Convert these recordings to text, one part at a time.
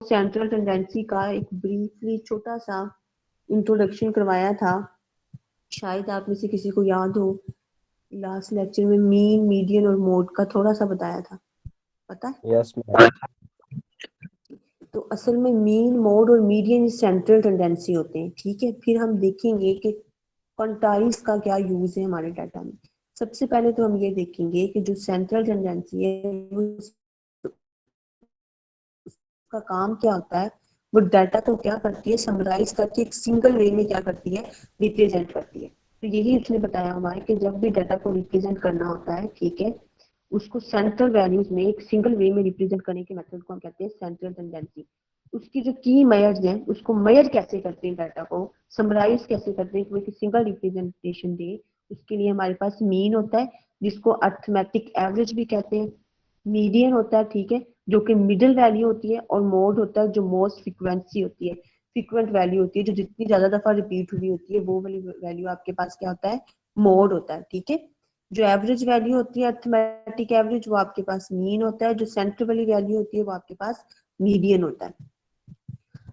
Central tendency का एक briefly छोटा सा इंट्रोडक्शन करवाया था, शायद आप में से किसी को याद हो। लास्ट लेक्चर में मीन, मीडियन और मोड का थोड़ा सा बताया था, पता है? Yes ma'am. तो असल में मीन, मोड और मीडियन सेंट्रल टेंडेंसी होते हैं, ठीक है। फिर हम देखेंगे कि क्वांटाइल्स का क्या यूज है हमारे डाटा में। सबसे पहले तो हम ये देखेंगे कि जो सेंट्रल टेंडेंसी है उसका काम क्या होता है। वो डाटा को क्या करती है, समराइज करके एक सिंगल वे में क्या करती है, रिप्रेजेंट करती है। तो यही उसने बताया हमारे कि जब भी डाटा को रिप्रेजेंट करना होता है, ठीक है, उसको सेंट्रल वैल्यूज में एक सिंगल वे में रिप्रेजेंट करने के मेथड को हम कहते हैं सेंट्रल टेंडेंसी। उसकी जो की मेयर्स हैं, उसको मेयर कैसे करते हैं, डाटा को समराइज कैसे करते हैं, कोई सिंगल रिप्रेजेंटेशन दे, उसके लिए हमारे पास मीन होता है, जिसको अर्थमेटिक एवरेज भी कहते हैं। मीडियन होता है, ठीक है, जो कि मिडिल वैल्यू होती है। और मोड होता है जो मोस्ट फ्रीक्वेंसी होती है, फ्रीक्वेंट वैल्यू होती है, जो जितनी ज्यादा दफा रिपीट हुई होती है वो वाली वैल्यू आपके पास क्या होता है, मोड होता है, ठीक है। जो एवरेज वैल्यू होती है, अर्थमेटिक एवरेज, वो आपके पास मीन होता है। जो सेंटर वाली वैल्यू होती है वो आपके पास मीडियन होता है।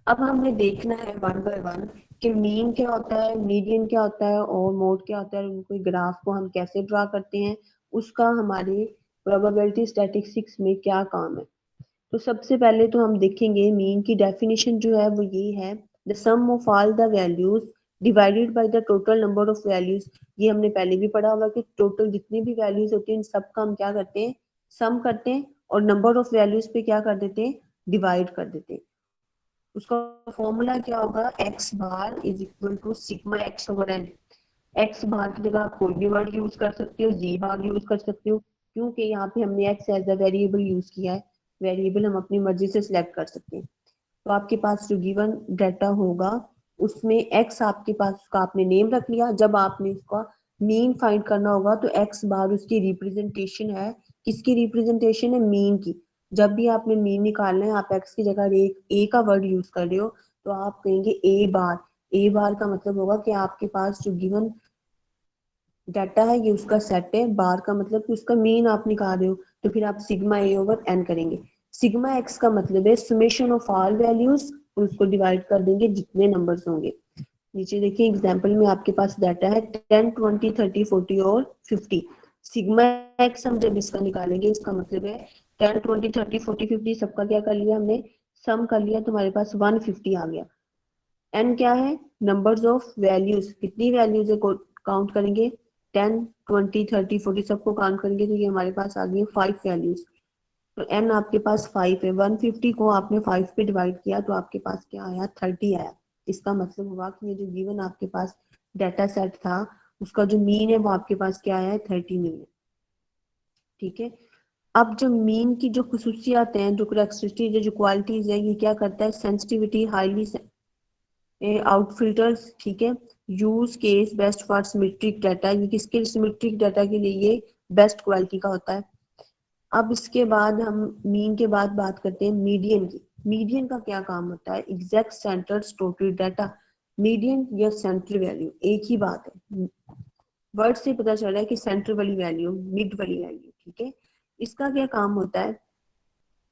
अब हमें देखना है वन बाय वन कि मीन क्या होता है, मीडियन क्या होता है और मोड क्या होता है, और उनको ग्राफ को हम कैसे ड्रा करते हैं, उसका हमारे प्रोबेबिलिटी स्टैटिस्टिक्स में क्या काम है। तो सबसे पहले तो हम देखेंगे मीन की डेफिनेशन जो है वो ये है, the sum of all the values divided by the total number of values. ये हमने पहले भी पढ़ा होगा कि टोटल जितनी भी वैल्यूज होती हैं इन सबका हम क्या करते हैं, सम करते हैं, और नंबर ऑफ वैल्यूज पे क्या कर देते हैं, डिवाइड कर देते हैं। उसका फॉर्मूला क्या होगा, X bar is equal to sigma X over N. X bar की जगह आप कोई भी वर्ड यूज कर सकते हो, जी बार यूज कर सकते हो, क्योंकि यहाँ पे हमने x as a variable use किया है। वेरिएबल हम अपनी मर्जी से सिलेक्ट कर सकते हैं। तो आपके पास जो गिवन डाटा होगा उसमें एक्स आपके पास, उसका आपने नेम रख लिया। जब आपने उसका मीन फाइंड करना होगा तो एक्स बार उसकी रिप्रेजेंटेशन है। किसकी रिप्रेजेंटेशन है, मीन की। जब भी आपने मीन निकालना है, आप एक्स की जगह ए का वर्ड यूज कर रहे हो, तो आप कहेंगे ए बार। ए बार का मतलब होगा कि आपके पास जो गिवन डाटा है ये उसका सेट है, बार का मतलब कि उसका मीन आप निकाल रहे हो, तो फिर आप सिग्मा ए ओवर एन करेंगे। सिग्मा एक्स का मतलब है सुमेशन ऑफ ऑल वैल्यूज, और उसको डिवाइड कर देंगे जितने नंबर्स होंगे। नीचे देखिए एग्जांपल में आपके पास डाटा है 10, 20, 30, 40 और 50। सिग्मा एक्स हम जब इसका निकालेंगे, इसका मतलब है 10, 20, 30, 40, 50 सबका क्या कर लिया हमने, सम कर लिया, तो हमारे पास 150 आ गया। एन क्या है, नंबर्स ऑफ वैल्यूज, कितनी वैल्यूज है काउंट करेंगे, 10, 20, 30, 40 सबको काउंट करेंगे, तो ये हमारे पास आ गई 5 वैल्यूज। तो एन आपके पास 5 है, 150 को आपने 5 पे डिवाइड किया तो आपके पास क्या आया, 30 आया। इसका मतलब हुआ कि ये जो गिवन आपके पास डाटा सेट था उसका जो मीन है वो आपके पास क्या आया है, 30 मीन है, ठीक है। अब जो मीन की जो खसूसियात हैं, जो करेक्टरिस्टिक है, जो क्वालिटीज है, ये क्या करता है, सेंसिटिविटी, हाईली आउट फिल्टर्स, ठीक है। Use case best for symmetric data, ये किसके, सिमेट्रिक डाटा के लिए ये बेस्ट क्वालिटी का होता है। अब इसके बाद हम मीन के बाद बात करते हैं मीडियन की। मीडियन का क्या काम होता है, exact centre total data. Median या सेंटर वैल्यू एक ही बात है, वर्ड से पता चल रहा है कि सेंटर वाली वैल्यू, मिड वाली वैल्यू, ठीक है। इसका क्या काम होता है,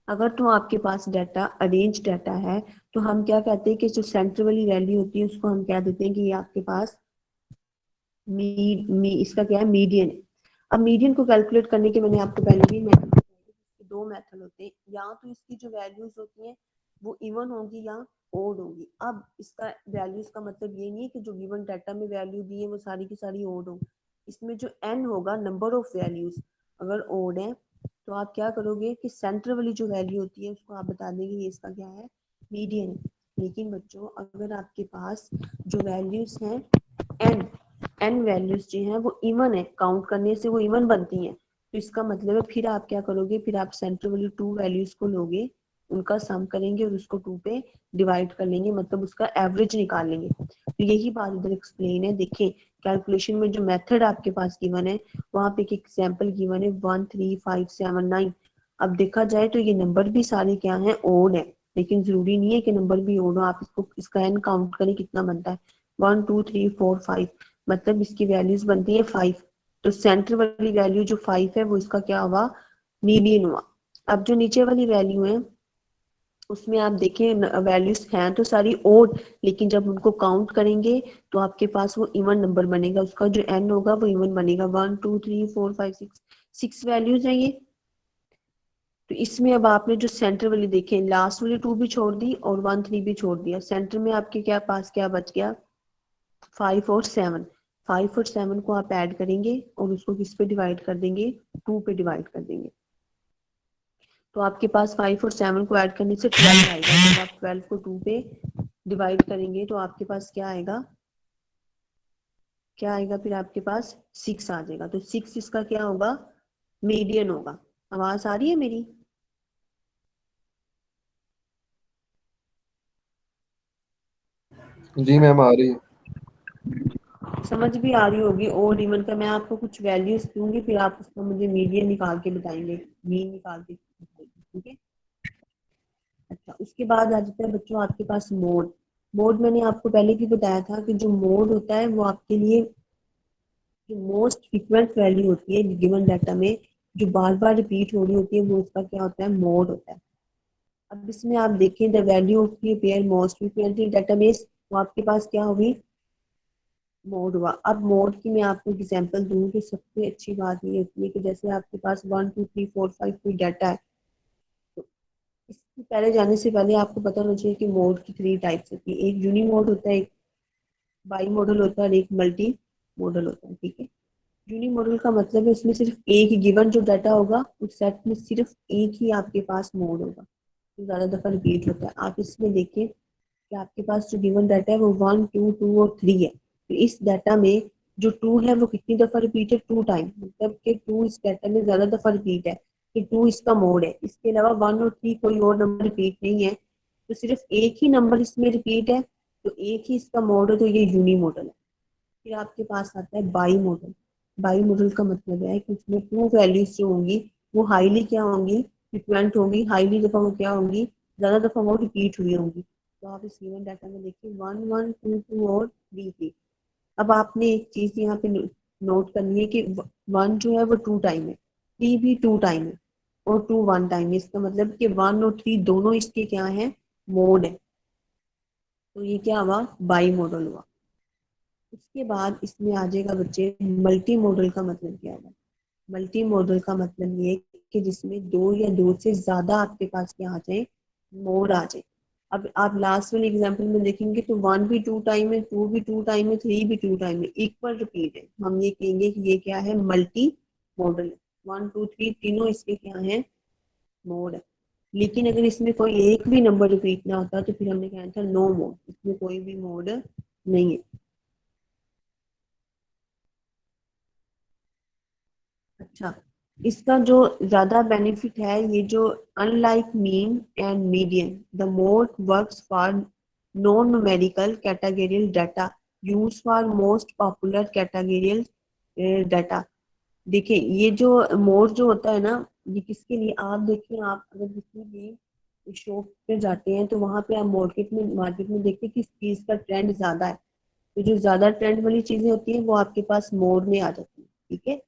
अगर तो आपके पास डाटा अरेंज डाटा है, तो हम क्या कहते हैं कि जो सेंटर वाली वैल्यू होती है उसको हम क्या देते हैं कि ये आपके पास इसका क्या है, मीडियन है। अब मीडियन को कैलकुलेट करने के मैंने आपको पहले भी मेथड बताया, दो मेथड होते हैं, या तो इसकी जो वैल्यूज होती हैं वो इवन होंगी या ओड होंगी। अब इसका वैल्यूज का मतलब ये नहीं है कि जो गिवन डाटा में वैल्यू दी है वो सारी की सारी ओड हो। इसमें जो एन होगा, नंबर ऑफ वैल्यूज, अगर ओड है तो आप क्या करोगे कि सेंटर वाली जो वैल्यू होती है उसको आप बता देंगे ये इसका क्या है, मीडियन है। लेकिन बच्चों अगर आपके पास जो वैल्यूज हैं एन, एन वैल्यूज जो हैं वो इवन है, काउंट करने से वो इवन बनती हैं, तो इसका मतलब है फिर आप क्या करोगे, फिर आप सेंटर वाली टू वैल्यूज को लोगे, उनका सम करेंगे और उसको टू पे डिवाइड कर लेंगे, मतलब उसका एवरेज निकाल लेंगे। तो यही बात इधर एक्सप्लेन है। देखिए कैलकुलेशन में जो मेथड आपके पास गिवन है वहां पे एक एग्जांपल गिवन है 1, 3, 5, 7, 9। अब देखा जाए तो ये नंबर भी सारे क्या है, ओड है, लेकिन जरूरी नहीं है कि नंबर भी ओड हो। आप इसको, इसका एन काउंट करें कितना बनता है, 1, 2, 3, 4, 5, मतलब इसकी वैल्यूज बनती है 5। तो सेंटर वाली वैल्यू जो 5 है वो इसका क्या हुआ, मीडियन हुआ। अब जो नीचे वाली वैल्यू है उसमें आप देखें वैल्यूज हैं तो सारी ओड, लेकिन जब उनको काउंट करेंगे तो आपके पास वो इवन नंबर बनेगा, उसका जो एन होगा वो इवन बनेगा। 1 2 3 4 5 6 6 वैल्यूज हैं ये। तो इसमें अब आपने जो सेंटर वाली देखे, लास्ट वाली 2 भी छोड़ दी और 1 3 भी छोड़ दिया, सेंटर में आपके क्या पास क्या बच गया, 5 और 7। 5 और 7 को आप ऐड करेंगे और उसको किस पे डिवाइड कर देंगे, 2 पे डिवाइड कर देंगे। तो आपके पास 5 और 7 को ऐड करने से 12 आएगा। जब आप 12 को 2 पे डिवाइड करेंगे तो आपके पास क्या आएगा, क्या आएगा फिर आपके पास 6 आ जाएगा। तो 6 इसका क्या होगा, मीडियन होगा। आवाज आ रही है मेरी? जी मैम आ रही है। समझ भी आ रही होगी। और इवन का मैं आपको कुछ वैल्यूज दूंगी, फिर आप उसका मुझे मीडियन निकाल के बताएंगे, मीन निकाल के बताएंगे, ठीक है। अच्छा, उसके बाद आ जाता है बच्चों आपके पास मोड। मोड मैंने आपको पहले भी बताया था कि जो मोड होता है वो आपके लिए जो मोस्ट फ्रीक्वेंट वैल्यू होती है गिवन डाटा में, जो बार बार रिपीट हो रही होती है, वो उसका क्या होता है, मोड होता है। अब इसमें आप देखें the value of the pair most frequently database, तो आपके पास क्या होगी, मोड हुआ। अब मोड की मैं आपको एग्जांपल दूं तो सबसे अच्छी बात ये होती है कि जैसे आपके पास 1 2 3 4 5 कोई डाटा है, तो इससे पहले जाने से पहले आपको पता होना चाहिए कि मोड की 3 टाइप्स होती है। एक यूनी मोड होता है, एक बाई मॉडल होता है और एक मल्टी मॉडल होता है, ठीक है। यूनी मॉडल का मतलब है उसमें सिर्फ एक गिवन जो डाटा होगा उस सेट में सिर्फ एक ही आपके पास मोड होगा, तो ज्यादा दफा रिपीट होता है। आप इसमें देखिए कि आपके पास जो गिवन डाटा है वो 1 2 2 और 3 है। तो इस डाटा में जो 2 है वो कितनी दफा रिपीट है, 2 टाइम, मतलब कि 2 इस डाटा में ज्यादा दफा रिपीट है, कि 2 इसका मोड है। इसके अलावा 1 और 3 कोई और नंबर रिपीट नहीं है, तो सिर्फ एक ही नंबर इसमें रिपीट है, तो एक ही इसका मोड है, तो ये यूनी मॉडल है। फिर आपके पास आता है बाई मॉडल। बाई मॉडल का मतलब है कि उसमें 2 वैल्यूज जो होंगी वो हाईली क्या होंगी, फ्रिक्वेंट होंगी, हाईली दफा वो क्या होंगी, ज्यादा दफा वो रिपीट हुई होंगी। तो आप इस गिवन डाटा में देखिए 1 1 2 2 और 3 3। अब आपने एक चीज यहाँ पे नोट करनी है कि 1 जो है वो 2 टाइम है, 3 भी 2 टाइम है, और 2 1 टाइम है। इसका मतलब कि 1 और 3 दोनों इसके क्या है, मोड है। तो ये क्या हुआ, बाई मॉडल हुआ। उसके बाद इसमें आ जाएगा बच्चे मल्टी मॉडल का मतलब क्या है। मल्टी मॉडल का मतलब ये है कि जिसमें 2 या 2 से ज्यादा आपके पास क्या आ जाए, मोड आ जाए। अब आप लास्ट वाले एग्जांपल में देखेंगे तो 1 भी 2 टाइम है, 2 भी 2 टाइम है, 3 भी 2 टाइम है, इक्वल रिपीट है। हम ये कहेंगे कि ये क्या है, मल्टी मॉडल है। 1 2 3 तीनों इसके क्या है, मोड है। लेकिन अगर इसमें कोई एक भी नंबर रिपीट ना होता तो फिर हमने कहना था नो मोड, इसमें कोई भी मोड नहीं है। अच्छा, इसका जो ज्यादा बेनिफिट है, ये जो unlike mean and median the mode works for non numerical categorical data use for most popular categorical data. देखिए ये जो मोड जो होता है ना, ये किसके लिए, आप देखिए आप अगर किसी भी शॉप पे जाते हैं तो वहां पे आप मार्केट में देखते हैं किस चीज का ट्रेंड ज्यादा है। तो जो ज्यादा ट्रेंड वाली चीजें होती है वो आपके पास मोड में आ जाती है, ठीक है।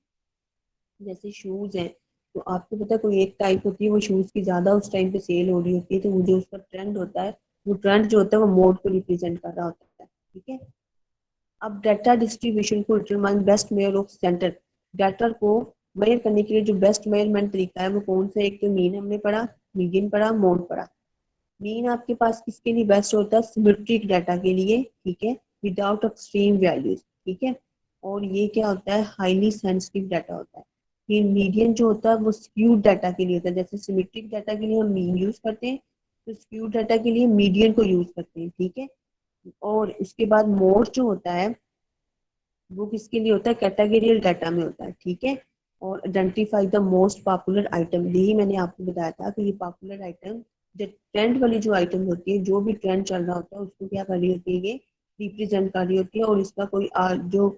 जैसे शूज हैं, तो आपको पता है कोई एक टाइप होती है वो शूज की ज्यादा उस टाइम पे सेल हो रही होती है, तो वो जो उसका ट्रेंड होता है, वो ट्रेंड जो होता है वो मोड को रिप्रेजेंट कर रहा होता है, ठीक है। अब डाटा डिस्ट्रीब्यूशन को determine best mayor of centre. Data को मेयर करने के लिए जो बेस्ट मेयरमेंट तरीका है वो कौन सा है, एक तो मीन हमने पढ़ा, मीडियन पढ़ा, मोड पढ़ा। मीन आपके पास किसके लिए बेस्ट होता है, सिमेट्रिक डाटा के लिए, ठीक है, विदाउट एक्सट्रीम वैल्यूज, ठीक है। और ये क्या होता है, हाईली सेंसिटिव डाटा होता है। फिर मीडियन जो होता है वो स्क्यूड डाटा के लिए होता है, जैसे सिमेट्रिक डाटा के लिए हम मीन यूज करते हैं, तो स्क्यूड डाटा के लिए मीडियन को यूज करते हैं, ठीक है। और उसके बाद मोड जो होता है वो किसके लिए होता है, कैटेगरियल डाटा में होता है, ठीक है। और identify the most popular item, यही मैंने आपको बताया था कि ये पॉपुलर आइटम, जो ट्रेंड वाली जो आइटम होती है, जो भी ट्रेंड चल रहा होता है उसको क्या कर रही होती है, ये रिप्रेजेंट कर रही होती है। और इसका कोई जो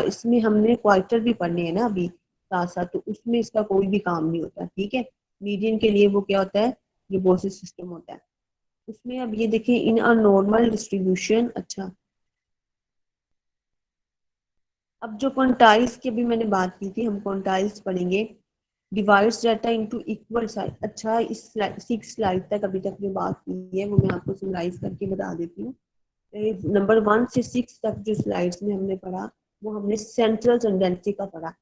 इसमें हमने क्वार्टर भी पढ़ने हैं ना अभी साथ साथ, तो उसमें इसका कोई भी काम नहीं होता, ठीक है। मीडियन के लिए वो क्या होता है, ये बोसिस सिस्टम होता है। उसमें अब ये देखिए इन अ नॉर्मल डिस्ट्रीब्यूशन। अच्छा, अब जो क्वांटाइल्स की अभी मैंने बात की थी, हम क्वांटाइल्स पढ़ेंगे। Divides data into equal size. अच्छा, इस 6 स्लाइड तक अभी तक जो बात की है वो मैं आपको समराइज करके बता देती हूँ। नंबर 1 से 6 तक जो स्लाइड्स में हमने पढ़ा वो हमने सेंट्रल टेंडेंसी का पढ़ा।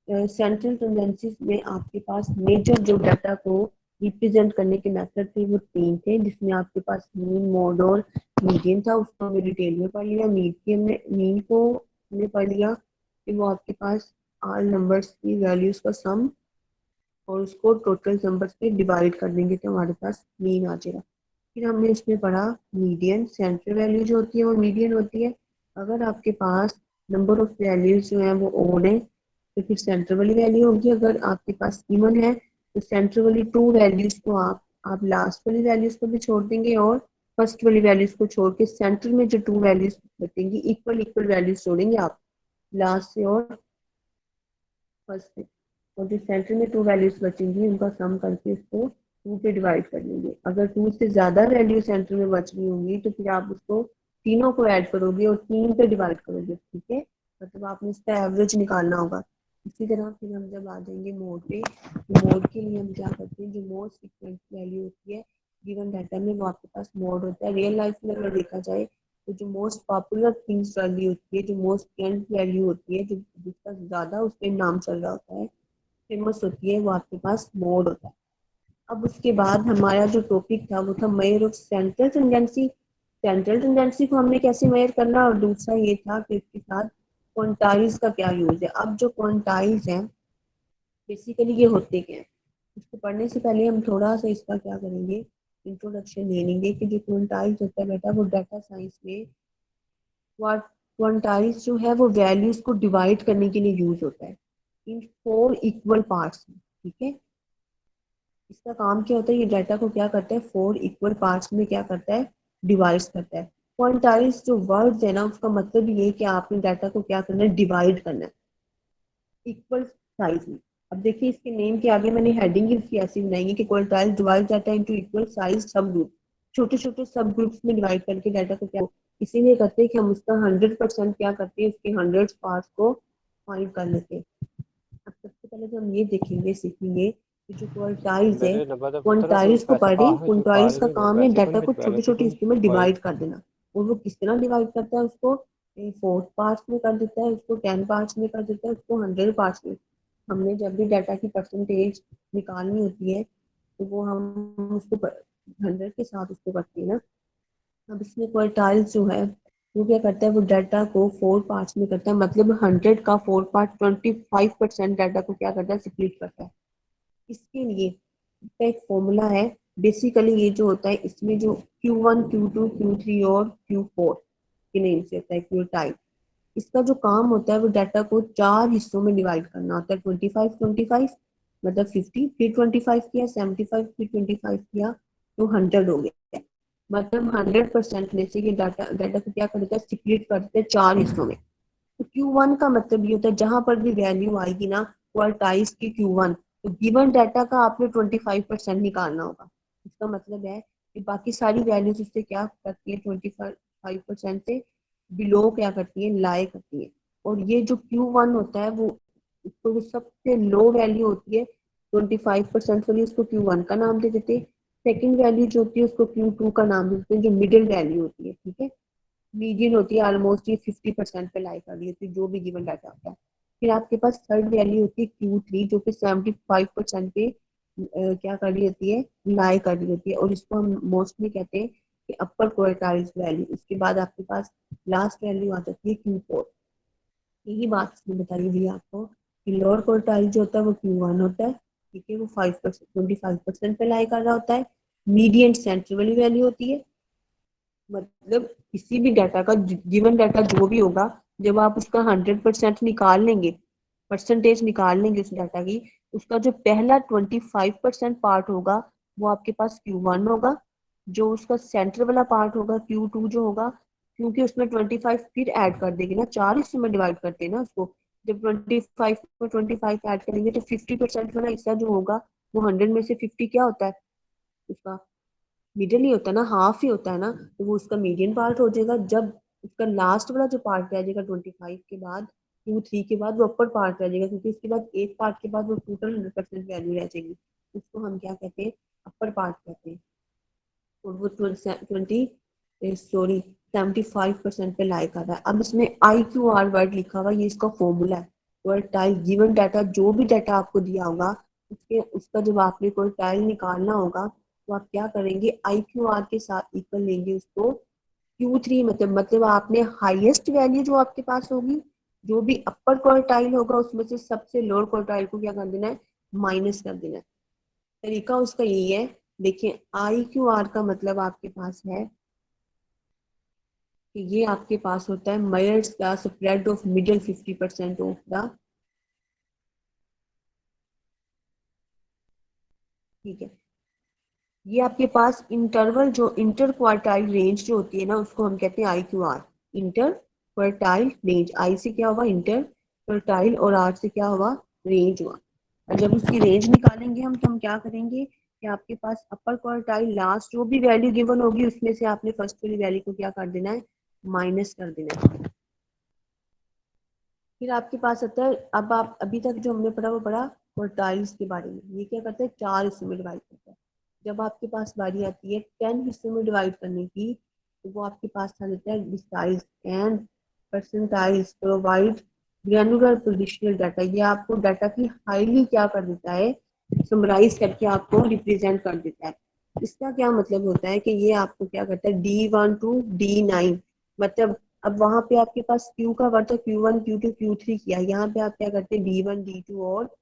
सेंट्रल टेंडेंसीज में आपके पास मेजर जो डाटा को रिप्रेजेंट करने के मेथड थे वो 3 थे, जिसमें आपके पास मीन, मोड और मीडियन था। उसको हमने डिटेल में पढ़ लिया। मीन को हमने पढ़ लिया कि वो आपके पास आल नंबर्स की वैल्यूज का सम और उसको टोटल नंबर्स पे डिवाइड कर देंगे तो हमारे पास मीन आ जाएगा। फिर हमने इसमें पढ़ा मीडियन। सेंट्रल वैल्यू जो होती है वो मीडियन होती है। अगर आपके पास नंबर ऑफ वैल्यूज जो है वो ओड है तो फिर सेंट्रल वाली वैल्यू होगी। अगर आपके पास इवन है तो सेंट्रल वाली 2 वैल्यूज को आप लास्ट वाली वैल्यूज को भी छोड़ देंगे और फर्स्ट वाली वैल्यूज को छोड़ के सेंटर में जो 2 वैल्यूज बचेंगी इक्वल इक्वल वैल्यूज जोड़ेंगे आप लास्ट से और फर्स्ट से। और जो सेंटर में 2 वैल्यूज बचेंगी उनका सम करके उसको 2 पे डिवाइड कर लेंगे। अगर 2 से ज्यादा वैल्यू सेंटर में बच रही होंगी तो फिर आप उसको तीनों को ऐड करोगे और 3 पे डिवाइड करोगे। ठीक है, मतलब आपने इसका एवरेज निकालना होगा। इसी तरह फिर हम जब आ जाएंगे मोड पे, तो मोड के लिए हम क्या करते हैं, जो मोस्ट फ्रीक्वेंट वैल्यू होती है गिवन डाटा में वो आपके पास मोड होता है। रियल लाइफ में अगर देखा जाए तो जो मोस्ट पॉपुलर थिंग्स वैल्यू होती है, जो मोस्ट ट्रेंड वैल्यू होती है, जो जिसका ज्यादा उस पर नाम चल रहा होता है, फेमस होती है, वो आपके पास मोड होता है। अब उसके बाद हमारा जो टॉपिक था वो था mayor of central tendency. Central tendency को हमने कैसे मेयर करना, और दूसरा ये था कि इसके साथ क्वांटाइल्स का क्या यूज है। अब जो क्वांटाइल्स हैं बेसिकली ये होते क्या है, इसको पढ़ने से पहले हम थोड़ा सा इसका क्या करेंगे, इंट्रोडक्शन ले लेंगे कि जो क्वांटाइल्स होता है बेटा वो डाटा साइंस में क्वांटाइल्स जो है वो वैल्यूज को डिवाइड करने के लिए यूज होता है इन 4 इक्वल पार्ट्स में। ठीक है, इसका काम क्या होता है, ये डाटा को क्या करता है 4 इक्वल पार्ट्स में क्या करता है, डिवाइड करता है। क्वांटाइल्स जो वर्ड्स है ना उसका मतलब ये है कि आपने डाटा को क्या करना है, डिवाइड करना है इक्वल साइज में। अब देखिए इसके नेम के आगे मैंने हेडिंग ही उसकी ऐसी बनाई है कि quantile divide data into equal size सब ग्रुप। छोटे छोटे सब ग्रुप्स में डिवाइड करके डाटा को क्या इसीलिए करते हैं कि हम उसका 100% क्या करते हैं, उसके 100 पार्ट्स को फाइंड कर लेते हैं। अब सबसे पहले तो हम ये देखेंगे सीखेंगे कि जो क्वांटाइल्स है, मेरे नंबर तो पुत्र तू क्वांटाइल्स को पैसे पढ़े, पा है तू पा क्वांटाइल्स का रहे काम है पैसे डाटा कौन को बिच छोटे बैलेंस छोटे कौन हिस्सों में पाए डिवाइड कर देना। और वो किस तरह डिवाइड करता है, उसको 4 पार्ट्स में कर देता है, उसको 10 पार्ट्स में कर देता है, उसको 100 पार्ट्स में। हमने जब भी डाटा की परसेंटेज निकालनी होती है तो वो हम उसको 100 के साथ उसको करते हैं ना। अब इसमें क्वार्टाइल्स जो है वो क्या करता है, वो डाटा को 4 पार्ट्स में करता है, मतलब 100 का 4 पार्ट 25% डाटा को क्या करता है, स्प्लिट करता है। इसके लिए इसका एक फॉर्मूला है। बेसिकली ये जो होता है इसमें जो Q1 Q2 Q3 और Q4 के नेम से होता है क्वार्टाइल। इसका जो काम होता है वो डाटा को 4 हिस्सों में डिवाइड करना होता है। 25 25 मतलब 50, फिर 25 किया 75, फिर 25 किया तो 100 हो गया। मतलब 100% में से ये डाटा डाटा को क्या करता है, स्प्लिट करते हैं 4 हिस्सों में। तो Q1 का मतलब ये होता है जहां पर भी वैल्यू आएगी ना क्वार्टाइल्स की Q1, तो गिवन डाटा का आपने 25% निकालना होगा। इसका मतलब है कि बाकी सारी वैल्यूज उससे क्या करती है, 25% से बिलो क्या करती है, लाई करती है। और ये जो Q1 होता है वो उसको जो सबसे लो वैल्यू होती है 25% वाली, उसको Q1 का नाम दे देते हैं। सेकेंड वैल्यू जो होती है उसको Q2 का नाम दे देते हैं, जो मिडिल वैल्यू होती है। ठीक है, मीडियन होती है ऑलमोस्ट ये 50% पे लाई कर रही होती है जो भी गिवन डाटा होता है। फिर आपके पास थर्ड वैल्यू होती है Q3 जो कि 75% पे क्या कर रही होती है, लाई कर रही होती है, और इसको हम मोस्टली कहते हैं कि अपर क्वार्टाइल्स वैल्यू। इसके बाद आपके पास लास्ट वैल्यू आ जाती है Q4। यही बात इसने बताई थी आपको कि लोअर क्वार्टाइल जो होता है वो Q1 होता है। ठीक है, वो 5% 25% पे लाई कर रहा होता है। मीडियन सेंटर वाली वैल्यू होती है, मतलब किसी भी डाटा का गिवन डाटा जो भी होगा जब आप उसका 100% निकाल लेंगे, परसेंटेज निकाल लेंगे उस डाटा की, उसका जो पहला 25% पार्ट होगा वो आपके पास Q1 होगा। जो उसका सेंटर वाला पार्ट होगा Q2 जो होगा, क्योंकि उसमें 25 फिर ऐड कर देंगे ना, 4 हिस्से में डिवाइड करते हैं ना उसको। जब 25 को 25 ऐड करेंगे तो 50% वाला हिस्सा जो होगा वो 100 में से 50 क्या होता है, उसका मिडिल ही होता है ना, हाफ ही होता है ना, तो वो उसका मीडियन पार्ट हो जाएगा। जब उसका लास्ट वाला जो पार्ट रह जाएगा 25 के बाद Q3 के बाद वो अपर पार्ट रह जाएगा, क्योंकि उसके बाद एक पार्ट के बाद वो टोटल 100% वैल्यू रह जाएगी। उसको हम क्या कहते हैं, अपर पार्ट कहते हैं। और वो 75% पे लाइक आता है। अब इसमें IQR वर्ड लिखा हुआ, ये इसका फॉर्मूला है। क्वार्टाइल गिवन डाटा, जो भी डाटा आपको दिया होगा उसके उसका जब आपने क्वार्टाइल निकालना होगा तो आप क्या करेंगे, IQR के साथ इक्वल लेंगे उसको Q3, मतलब आपने हाईएस्ट वैल्यू जो आपके पास होगी, जो भी अपर क्वार्टाइल होगा उसमें से सबसे लोअर क्वार्टाइल को क्या कर देना है, माइनस कर देना है। तरीका उसका यही है। देखिए IQR का मतलब आपके पास है कि ये आपके पास होता है मेयर्स का spread of middle 50% of the, ठीक है। ये आपके पास इंटरवल जो इंटर क्वार्टाइल रेंज जो होती है ना, उसको हम कहते हैं IQR, इंटर क्वार्टाइल रेंज। आई से क्या हुआ, इंटर क्वार्टाइल, और आर से क्या हुआ, रेंज हुआ। और जब उसकी रेंज निकालेंगे हम, तो हम क्या करेंगे कि आपके पास अपर क्वार्टाइल लास्ट जो भी वैल्यू गिवन होगी उसमें से आपने फर्स्ट वाली वैल्यू को क्या कर देना है, माइनस कर देना है। फिर आपके पास आता है, अब आप अभी तक जो हमने पढ़ा वो पढ़ा क्वार्टाइल्स के बारे में। ये क्या करता है, 4 हिस्सों में डिवाइड करता है। जब आपके पास बारी आती है 10 हिस्सों में डिवाइड करने की, तो वो आपके पास आ जाता है deciles and percentiles provide granular positional data. ये आपको डाटा की हाईली क्या कर देता है, समराइज करके आपको रिप्रेजेंट कर देता है। इसका क्या मतलब होता है कि ये आपको क्या करता है, D1 टू D9, मतलब अब वहां पे आपके पास क्यू का वर्थ है Q1 Q2 Q3 किया, यहाँ पे आप क्या करते हैं D1 D2 और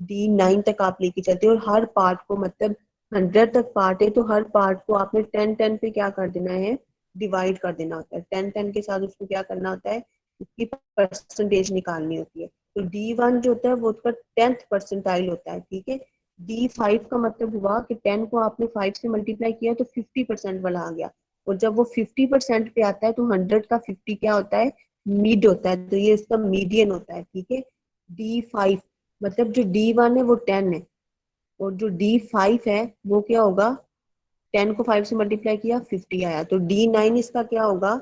D9 तक आप लेके चलते हो। और हर पार्ट को, मतलब 100 तक पार्ट है तो हर पार्ट को आपने 10 10 पे क्या कर देना है, डिवाइड कर देना होता है। 10 10 के साथ उसको क्या करना होता है, उसकी परसेंटेज निकालनी होती है। तो D1 जो होता है वो उसका 10th परसेंटाइल होता है, ठीक है। D5 का मतलब हुआ कि 10 को आपने 5 से मल्टीप्लाई किया तो 50% वाला आ गया। और जब वो 50% पे आता है तो 100 का 50 क्या होता है, मिड होता है, तो ये इसका मीडियन होता है, ठीक है। D5 मतलब जो D1 है वो 10 है, और जो D5 है वो क्या होगा, 10 को 5 से मल्टीप्लाई किया 50 आया, तो D9 इसका क्या होगा,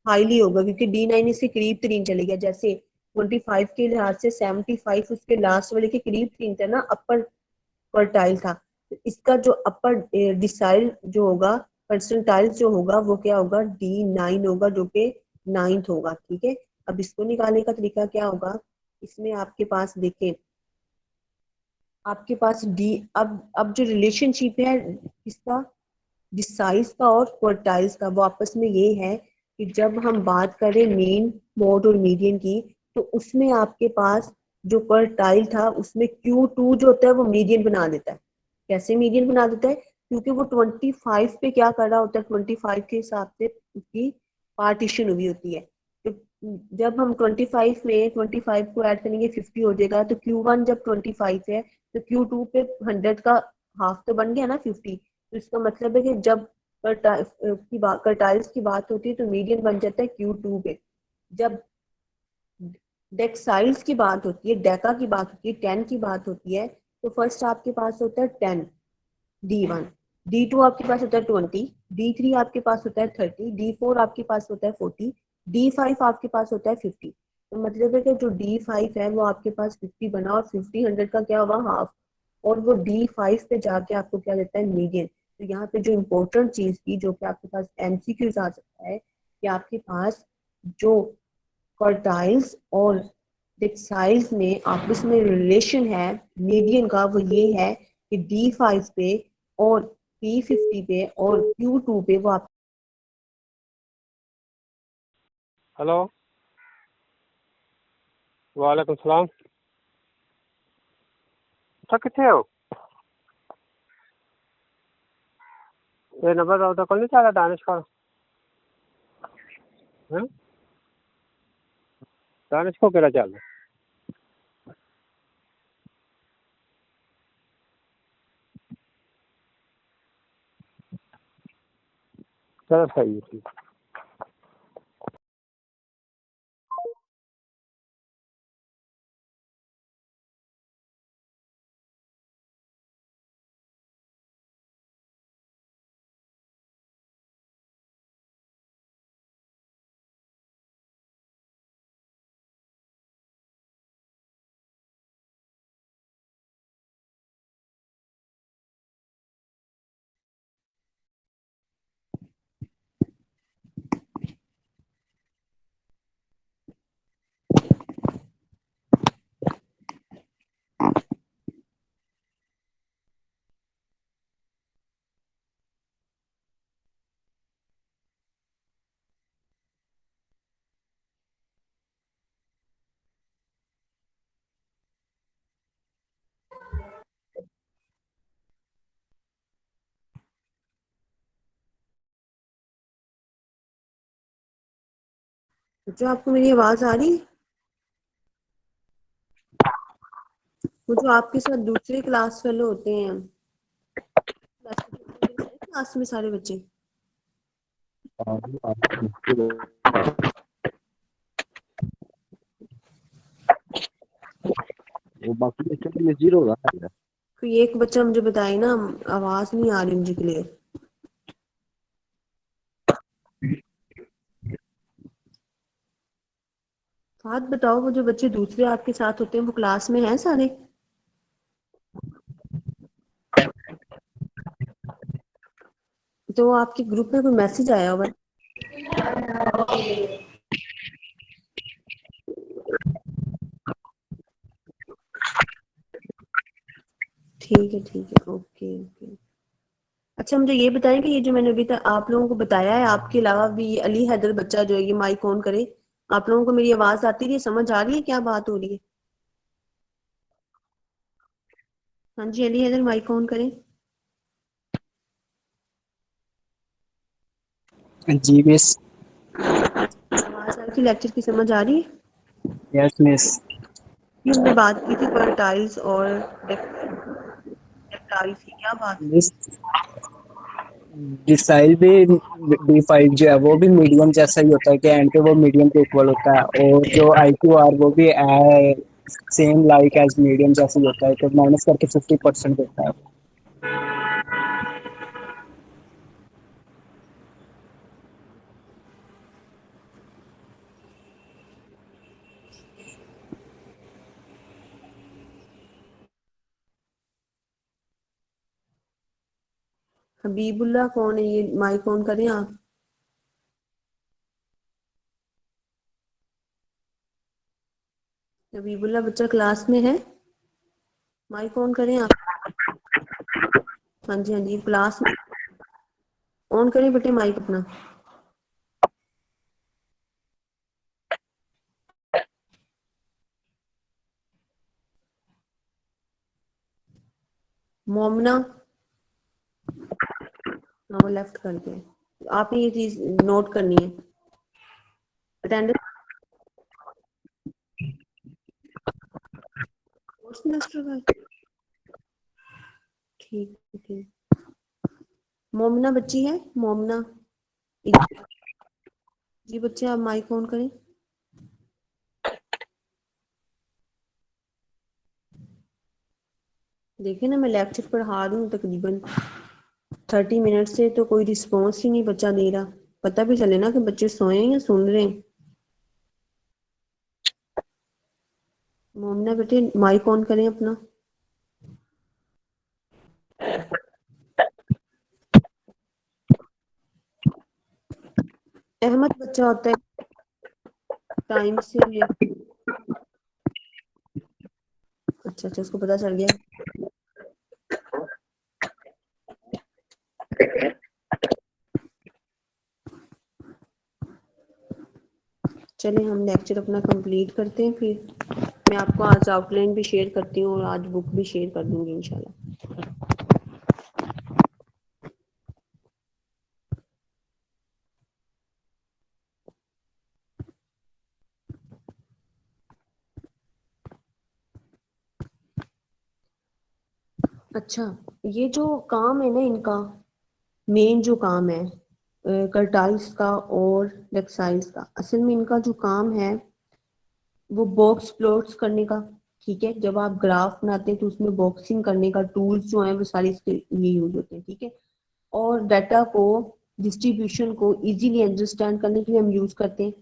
हाईली होगा, क्योंकि D9 इसके करीब तरीन चले गया। जैसे 25 के लिहाज से 75 उसके लास्ट वाले के करीब तरीन था ना, अपर क्वार्टाइल था। तो इसका जो अपर डिसाइल जो होगा, परसेंटाइल जो होगा वो क्या होगा, D9 होगा, जो कि 9th होगा, ठीक है। अब इसको निकालने का तरीका क्या होगा, इसमें आपके पास देखें, आपके पास डी, अब जो रिलेशनशिप है इसका, डिसाइज का और क्वार्टाइल्स का, वो आपस में ये है कि जब हम बात करें मीन मोड और मीडियन की, तो उसमें आपके पास जो क्वार्टाइल था उसमें Q2 जो होता है वो मीडियन बना देता है। कैसे मीडियन बना देता है, क्योंकि वो 25 पे क्या कर रहा होता है, 25 के हिसाब से उसकी पार्टीशन हुई होती है। तो जब हम 25 में 25 को ऐड करेंगे 50 हो जाएगा, तो Q1 जब 25 है तो Q2 पे 100 का हाफ तो बन गया ना 50। तो इसका मतलब है कि जब कर्टाइल्स की बात होती है तो मीडियन बन जाता है Q2 पे। जब डेक्साइल्स की बात होती है, डेका की बात होती है, 10 की बात होती है, तो फर्स्ट आपके पास होता है 10, D1, D2 आपके पास होता है 20, D3 आपके पास होता है 30, D4 आपके पास होता है 40, D5 आपके पास होता है 50। तो मतलब है कि जो D5 है वो आपके पास 50 बना, और 50 100 का क्या हुआ, हाफ। और वो D5 पे जाके आपको क्या देता है, मीडियन। तो यहाँ पे जो इम्पोर्टेंट चीज थी, जो कि आपके पास MCQs आ सकता है, कि आपके पास जो क्वार्टाइल्स और डेक्साइल्स में आपस में रिलेशन है मीडियन का, वो ये है कि D5 पे और P50 पे और Q2 पे वो आप। हेलो, वालेकुम सलाम। अच्छा कितने हो, ये नंबर तो कल नहीं चला दानिश का है? दानिश को केड़ा चल चलो सही है, ठीक। जो आपको मेरी आवाज आ रही? वो जो आपके साथ दूसरे क्लास फेलो होते हैं, क्लास में सारे बच्चे, वो बाकी बच्चों में जीरो होगा। कोई एक बच्चा मुझे बताए ना, आवाज नहीं आ रही मुझे क्लियर। बात बताओ, वो जो बच्चे दूसरे आपके साथ होते हैं वो क्लास में हैं सारे? तो आपके ग्रुप में कोई मैसेज आया होगा? ठीक है, ओके ओके। अच्छा मुझे ये बताएं कि ये जो मैंने अभी तक आप लोगों को बताया है, आपके अलावा भी ये अली हैदर बच्चा जो है ये माइक ऑन करे, आप लोगों को मेरी आवाज आती रही है, समझ आ रही है क्या बात हो रही है? हाँ जी, अली हैदर माइक ऑन करें। जी मिस। आवाज आ रही, लेक्चर की समझ आ रही है? Yes miss. ये हमने बात की थी क्वार्टाइल्स और डेक्टाइल्स की, क्या बात मिस डिसाइल भी D5 जो है वो भी मीडियम जैसा ही होता है कि एंड पे वो मीडियम के इक्वल होता है, और जो IQR वो भी सेम लाइक एज मीडियम जैसा ही होता है, तो माइनस करके 50% देता है। हबीबुल्ला कौन है? ये माइक ऑन करें आप। हबीबुल्ला बच्चा क्लास में है? माइक ऑन करें आप। हाँ जी क्लास में ऑन करें बेटे माइक अपना। मोमना, हाँ वो लेफ्ट कर गए। आपने ये चीज नोट करनी है। अटेंडेंस सेमेस्टर का, ठीक ठीक। मोमना बच्ची है, मोमना। जी बच्चे आप माइक ऑन करें। देखिए ना, मैं लेक्चर पढ़ा रही हूँ तकरीबन 30 मिनट से, तो कोई रिस्पॉन्स ही नहीं बच्चा दे रहा। पता भी चले ना कि बच्चे सोए हैं या सुन रहे हैं। मोमना बेटे माइक ऑन करें अपना। अहमद बच्चा होता है टाइम से। अच्छा उसको पता चल गया। चलें हम लेक्चर अपना कंप्लीट करते हैं, फिर मैं आपको आज आउटलाइन भी शेयर करती हूँ और आज बुक भी शेयर कर दूंगी इंशाल्लाह। अच्छा, ये जो काम है ना इनका, मेन जो काम है कर्टाइल्स का और टेक्सटाइल्स का, असल में इनका जो काम है वो बॉक्स प्लॉट्स करने का। ठीक है, जब आप ग्राफ बनाते हैं तो उसमें बॉक्सिंग करने का टूल्स जो है वो सारे इसके लिए यूज होते हैं। ठीक है, और डाटा को, डिस्ट्रीब्यूशन को इजीली अंडरस्टैंड करने के लिए हम यूज करते हैं।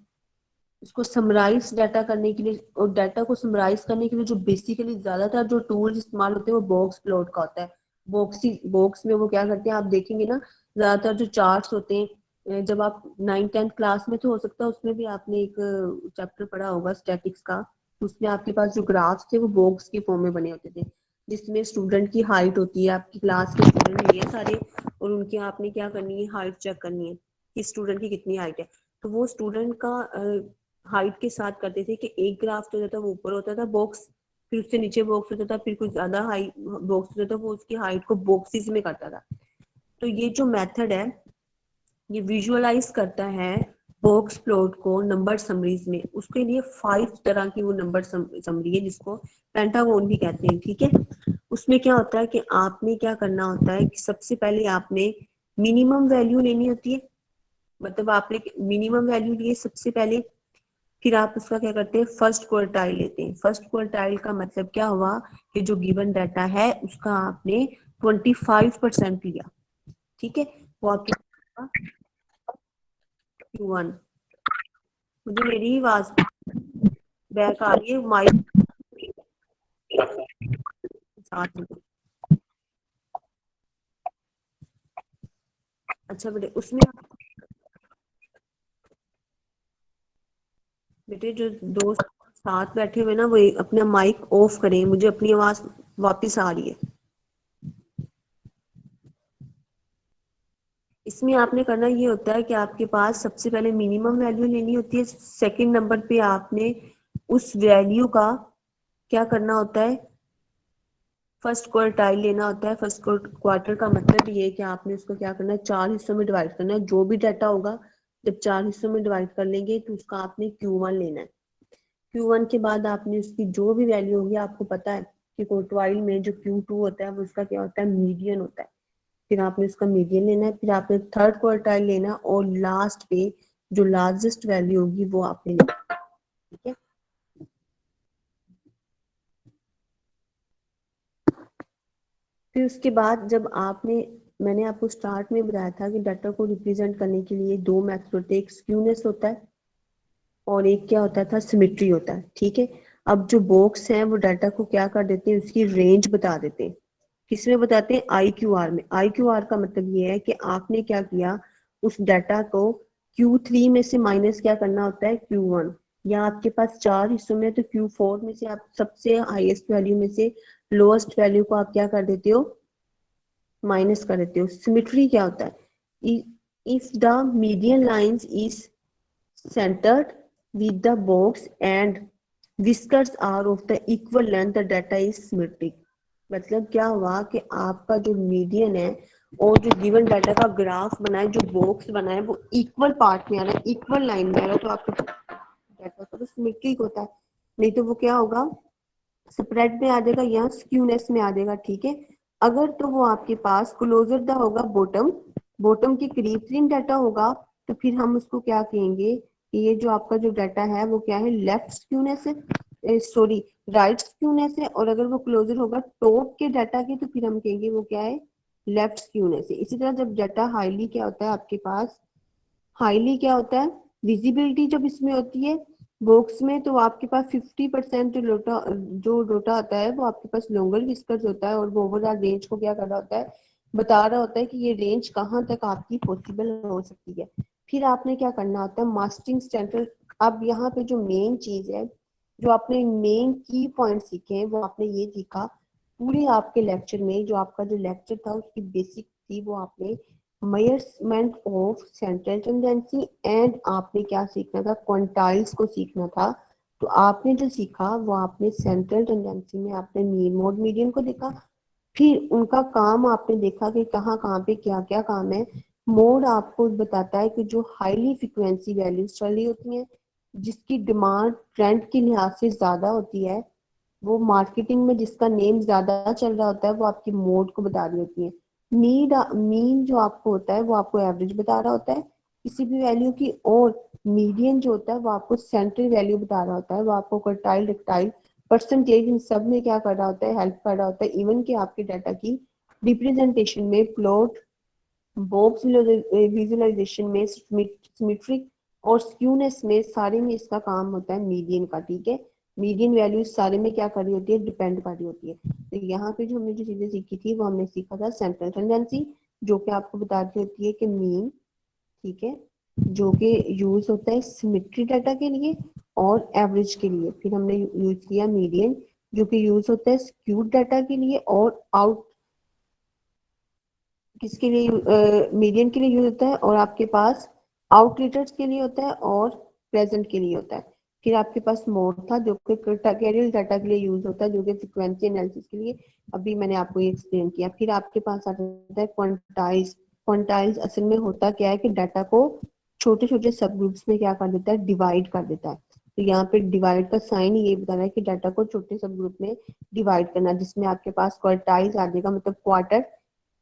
उसको समराइज डाटा करने के लिए, और डाटा को समराइज करने के लिए जो बेसिकली ज्यादातर जो टूल्स इस्तेमाल होते हैं वो बॉक्स प्लॉट का होता है। बॉक्स में वो क्या करते हैं, आप देखेंगे ना, ज्यादातर जो चार्ट्स होते हैं, जब आप 9th 10th क्लास में, तो हो सकता है उसमें भी आपने एक चैप्टर पढ़ा होगा स्टैटिक्स का, उसमें आपके पास जो ग्राफ्स थे वो बॉक्स के फॉर्म में बने होते थे, जिसमें स्टूडेंट की हाइट होती है, आपकी क्लास के स्टूडेंट ये सारे, और उनकी आपने क्या करनी है, हाइट चेक करनी है कि स्टूडेंट की कितनी हाइट है। तो वो स्टूडेंट का हाइट के साथ करते थे कि एक ग्राफ जो होता था वो ऊपर होता था बॉक्स, फिर उससे नीचे बॉक्स होता था, फिर कुछ ज्यादा हाइट बॉक्स होता था, वो उसकी हाइट को बॉक्सेस में करता था। तो ये जो मेथड है ये विजुअलाइज करता है बॉक्स प्लॉट को नंबर समरीज में, उसके लिए 5 तरह की वो नंबर समरी है जिसको पेंटागोन भी कहते हैं, ठीक है। उसमें क्या होता है कि आपने क्या करना होता है कि सबसे पहले आपने मिनिमम वैल्यू लेनी होती है, मतलब आपने मिनिमम वैल्यू लिए सबसे पहले, फिर आप उसका क्या करते हैं फर्स्ट क्वार्टाइल लेते हैं। फर्स्ट क्वार्टाइल का मतलब क्या हुआ कि जो गिवन डाटा है उसका आपने 25% लिया, ठीक है। वो आपके Q1, मुझे मेरी ही आवाज बैक आ रही है माइक साथ में। अच्छा बेटे, उसमें बेटे जो दोस्त साथ बैठे हुए ना वो अपना माइक ऑफ करें, मुझे अपनी आवाज वापस आ रही है। इसमें आपने करना ये होता है कि आपके पास सबसे पहले मिनिमम वैल्यू लेनी होती है, सेकंड नंबर पे आपने उस वैल्यू का क्या करना होता है फर्स्ट क्वार्टाइल लेना होता है। फर्स्ट क्वार्टर का मतलब ये है कि आपने उसको क्या करना है 4 हिस्सों में डिवाइड करना है। जो भी डाटा होगा जब 4 हिस्सों में डिवाइड कर लेंगे तो उसका आपने Q1 लेना है। Q1 के बाद आपने उसकी जो भी वैल्यू होगी, आपको पता है कि क्वार्टाइल में जो Q2 होता है वो उसका क्या होता है मीडियन होता है, फिर आपने उसका मीडियन लेना है, फिर आपने थर्ड क्वार्टाइल लेना है और लास्ट पे जो लार्जेस्ट वैल्यू होगी वो आपने लेना है, ठीक है। फिर उसके बाद जब आपने, मैंने आपको स्टार्ट में बताया था कि डाटा को रिप्रेजेंट करने के लिए दो मेथड होते हैं, एक स्क्यूनेस होता है और एक क्या होता था सिमेट्री होता है, ठीक है। अब जो बॉक्स है वो डाटा को क्या कर देते हैं उसकी रेंज बता देते हैं। किसमें बताते हैं IQR में। IQR का मतलब ये है कि आपने क्या किया उस डाटा को Q3 में से माइनस क्या करना होता है Q1, या आपके पास 4 हिस्सों में तो Q4 में से आप सबसे हाईएस्ट वैल्यू में से लोएस्ट वैल्यू को आप क्या कर देते हो माइनस कर देते हो। सिमेट्री क्या होता है, if the median lines is centered with the box and whiskers are of the equal length, the data is symmetric। मतलब क्या हुआ कि आपका जो मीडियन है और जो गिवन डाटा का ग्राफ बना है, जो बॉक्स बना है वो इक्वल पार्ट में आ रहा है, इक्वल लाइन में आ रहा है, तो आपका डाटा तो सिमेट्रिक होता है। नहीं तो वो क्या होगा स्प्रेड में आ जाएगा या स्क्यूनेस में आ जाएगा, ठीक है। अगर तो वो आपके पास क्लोजर द होगा बॉटम, बॉटम के करीब तीन डाटा होगा तो फिर हम उसको क्या कहेंगे कि ये जो आपका जो डाटा है वो क्या है लेफ्ट स्क्यूनेस है, सॉरी राइट स्क्यूनेस है। और अगर वो क्लोजर होगा टॉप के डाटा के तो फिर हम कहेंगे वो क्या है लेफ्ट स्क्यूनेस है। इसी तरह जब डाटा हाईली क्या होता है आपके पास, हाईली क्या होता है विजिबिलिटी जब इसमें होती है बॉक्स में तो आपके पास 50% जो डोटा आता है वो आपके पास लॉन्गर विस्कर्स होता है और वो ओवरऑल रेंज को क्या कर रहा होता है बता रहा होता है कि ये रेंज कहाँ तक आपकी पॉसिबल हो सकती है। फिर आपने क्या करना होता है मास्किंग स्टैंडर्ड। अब यहाँ पे जो मेन चीज है, जो आपने मेन की पॉइंट सीखे हैं वो आपने ये सीखा पूरे आपके लेक्चर में। जो आपका जो लेक्चर था उसकी बेसिक थी वो आपने measurement of central tendency and आपने क्या सीखना था क्वांटाइल्स को सीखना था। तो आपने जो सीखा वो आपने सेंट्रल टेंडेंसी में आपने मीन मोड मीडियन को देखा, फिर उनका काम आपने देखा कि कहाँ कहाँ पे क्या क्या काम है। मोड आपको बताता है कि जो हाईली फ्रिक्वेंसी वैल्यूज चल रही होती हैं जिसकी डिमांड ट्रेंड के लिहाज से ज्यादा होती है, वो मार्केटिंग में जिसका नेम ज्यादा चल रहा होता है वो आपकी मोड को बता रही होती है। मीन जो आपको होता है वो आपको एवरेज बता रहा होता है किसी भी वैल्यू की, और मीडियन जो होता है वो आपको सेंट्रल वैल्यू बता रहा होता है, वो आपको क्वार्टाइल रेक्टाइल परसेंटेज इन सब में क्या कर रहा होता है हेल्प कर रहा होता है। इवन कि आपके डाटा की रिप्रेजेंटेशन में प्लॉट बॉक्स विजुअलाइजेशन में सिमेट्रिक और स्क्यूनेस में सारे में इसका काम होता है मीडियन का, ठीक है। मीडियन वैल्यू सारे में क्या कर रही होती है डिपेंड कर रही होती है। तो यहाँ पे जो हमने जो चीजें सीखी थी वो हमने सीखा था सेंट्रल टेंडेंसी जो कि आपको बताती होती है कि मीन, ठीक है, जो कि यूज होता है सिमेट्री डाटा के लिए और एवरेज के लिए। फिर हमने यूज किया मीडियन जो कि यूज होता है स्क्यूड डाटा के लिए और आउट किसके लिए मीडियन के लिए यूज होता है और आपके पास आउटलेटर्स के लिए होता है और प्रेजेंट के लिए होता है। फिर आपके पास मोड था जो कि कैरियल डाटा के लिए यूज होता है जो कि फ्रीक्वेंसी एनालिसिस के लिए, अभी मैंने आपको ये एक्सप्लेन किया। फिर आपके पास आता है क्वांटाइल्स। क्वांटाइल्स असल में होता क्या है कि डाटा को छोटे छोटे सब ग्रुप्स में क्या कर देता है, डिवाइड कर देता है। तो यहाँ पे डिवाइड का साइन ये बता रहा है कि डाटा को छोटे सब ग्रुप में डिवाइड करना, जिसमें आपके पास क्वार्टाइल आ जाएगा, मतलब क्वार्टर,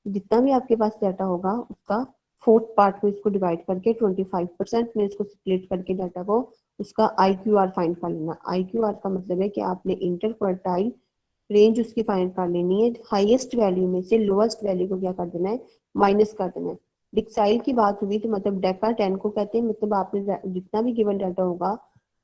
जितना भी आपके पास डाटा होगा उसका फोर्थ पार्ट में इसको डिवाइड करके 25% में इसको स्प्लिट करके डाटा को उसका IQR फाइंड कर लेना। IQR का मतलब है कि आपने इंटर क्वार्टाइल रेंज उसकी फाइंड कर लेनी है, हाईएस्ट वैल्यू में से लोएस्ट वैल्यू को क्या कर देना है, माइनस कर देना है। डिक्साइल की बात हुई तो मतलब डेका 10 को कहते हैं, मतलब आपने जितना भी गिवन डाटा होगा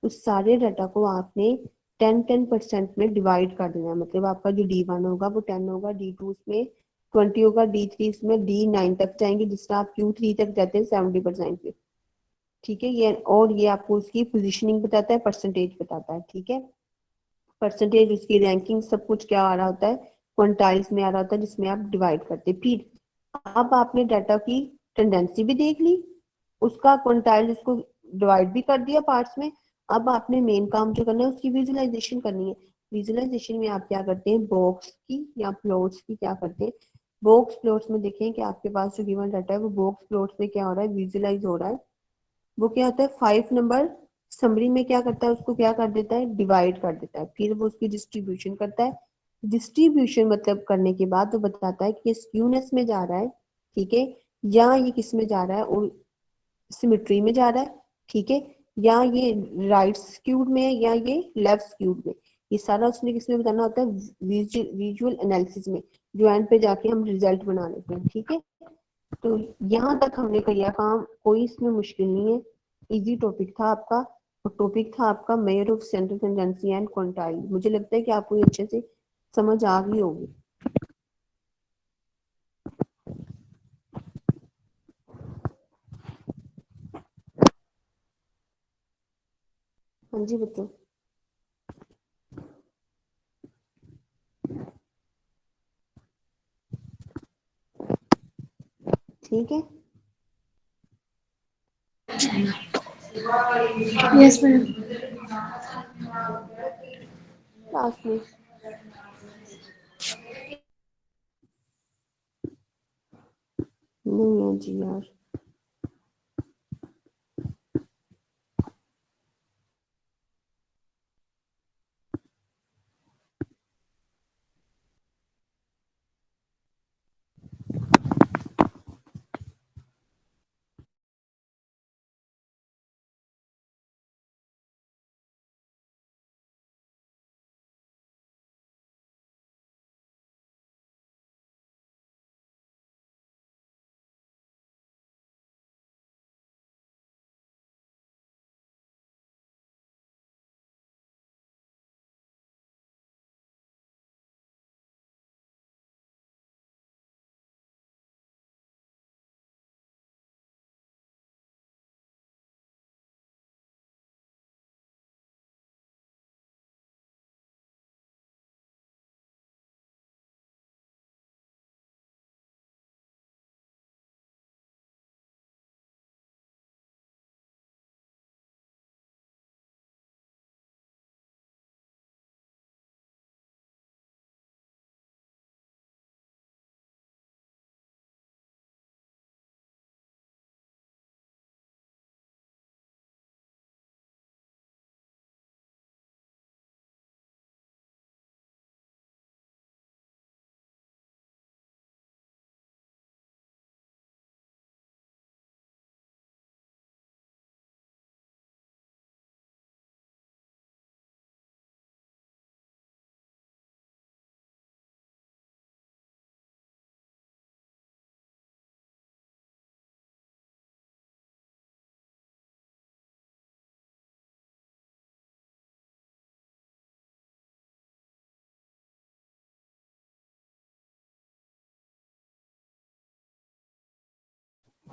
उस सारे डाटा को आपने 10% में डिवाइड कर देना है। मतलब आपका जो D1 होगा वो 10 होगा, D2 उसमें 20 होगा, D3 इसमें D9 तक जाएंगे, जिसमें आप Q3 तक जाते हैं 70% पे। ठीक है, ये और ये आपको उसकी पोजीशनिंग बताता है, परसेंटेज बताता है। ठीक है, परसेंटेज उसकी रैंकिंग सब कुछ क्या आ रहा होता है, क्वांटाइल्स में आ रहा होता है, जिसमें आप डिवाइड करते। फिर अब आपने डाटा की टेंडेंसी भी देख ली, उसका क्वांटाइल उसको डिवाइड भी कर दिया पार्ट्स में। अब आपने मेन काम जो करना है उसकी विजुअलाइजेशन करनी है। विजुअलाइजेशन में आप क्या करते हैं, बॉक्स की या प्लॉट्स की क्या करते हैं, बॉक्स प्लॉट्स में देखें कि आपके पास जो गिवन डाटा है वो बॉक्स प्लॉट्स में क्या हो रहा है, विजुअलाइज हो रहा है। वो क्या होता है, 5 नंबर समरी में क्या करता है, उसको क्या कर देता है, डिवाइड कर देता है। फिर वो उसकी डिस्ट्रीब्यूशन करता है। डिस्ट्रीब्यूशन मतलब करने के बाद वो बताता है कि ये स्क्यूनेस में जा रहा है, ठीक है, या ये किस में जा रहा है, और सिमेट्री में जा रहा है, ठीक है, या ये राइट स्क्यूड में है या ये लेफ्ट स्क्यूड में। ये सारा उसने किसमें बताना होता है, विजुअल एनालिसिस में, जो एंड पे जाके हम रिजल्ट बना लेते हैं। ठीक है, तो यहाँ तक हमने किया काम, कोई इसमें मुश्किल नहीं है, इजी टॉपिक था आपका। और टॉपिक था आपका mayor of central tendency and quantile. मुझे लगता है कि आपको ये अच्छे से समझ आ गई होगी। हाँ जी बच्चों, ठीक है। Yes ma'am. क्लास में नहीं है जी यार।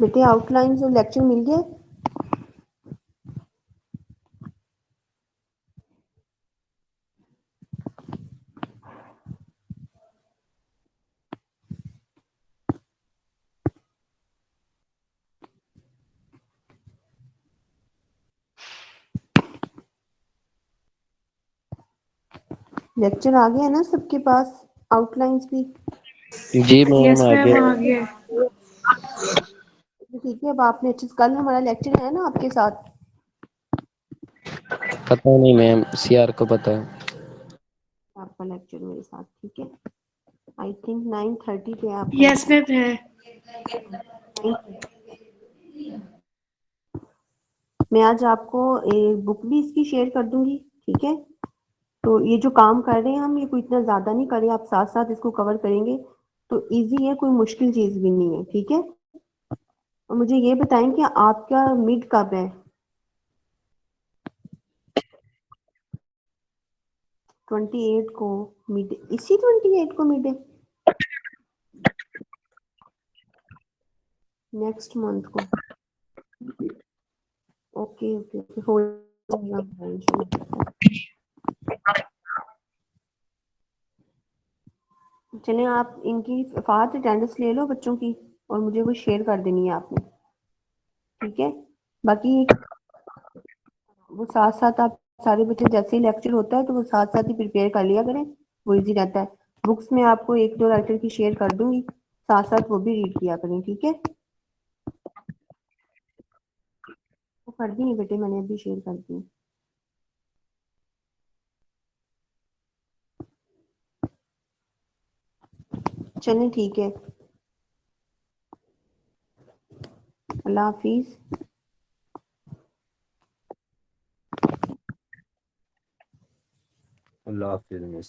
बेटे आउटलाइन जो लेक्चर मिल गया, लेक्चर आ गया ना सबके पास, आउटलाइंस भी। जी मैम यस आ मैम गया। आ गया। ठीक है, अब आपने अच्छे से, कल हमारा लेक्चर है ना आपके साथ? पता नहीं मैम, सीआर को पता है। आपका लेक्चर मेरे साथ, ठीक है। आई थिंक 9:30 पे आप। यस मैम है। मैं आज आपको एक बुक भी इसकी शेयर कर दूंगी, ठीक है। तो ये जो काम कर रहे हैं हम, ये कोई इतना ज्यादा नहीं कर रहे, आप साथ साथ इसको कवर करेंगे तो इजी है, कोई मुश्किल चीज भी नहीं है, ठीक है। और मुझे ये बताएं कि आपका मिड कब है? 28 को मिड, इसी 28 को मिड है, नेक्स्ट मंथ को। ओके ओके ओके, हो जाएगा इंशाल्लाह। चलें, आप इनकी फास्ट अटेंडेंस ले लो बच्चों की, और मुझे वो शेयर कर देनी है आपने, ठीक है। बाकी वो साथ साथ आप सारे बच्चे जैसे ही लेक्चर होता है तो वो साथ साथ ही प्रिपेयर कर लिया करें, वो इजी रहता है। बुक्स में आपको एक दो राइटर की शेयर कर दूंगी, साथ साथ वो भी रीड किया करें, ठीक है। वो कर दी है बेटे, मैंने अभी शेयर कर दी। चलें ठीक है, अल्लाह हाफिज। अल्लाह हाफिज़ मिस।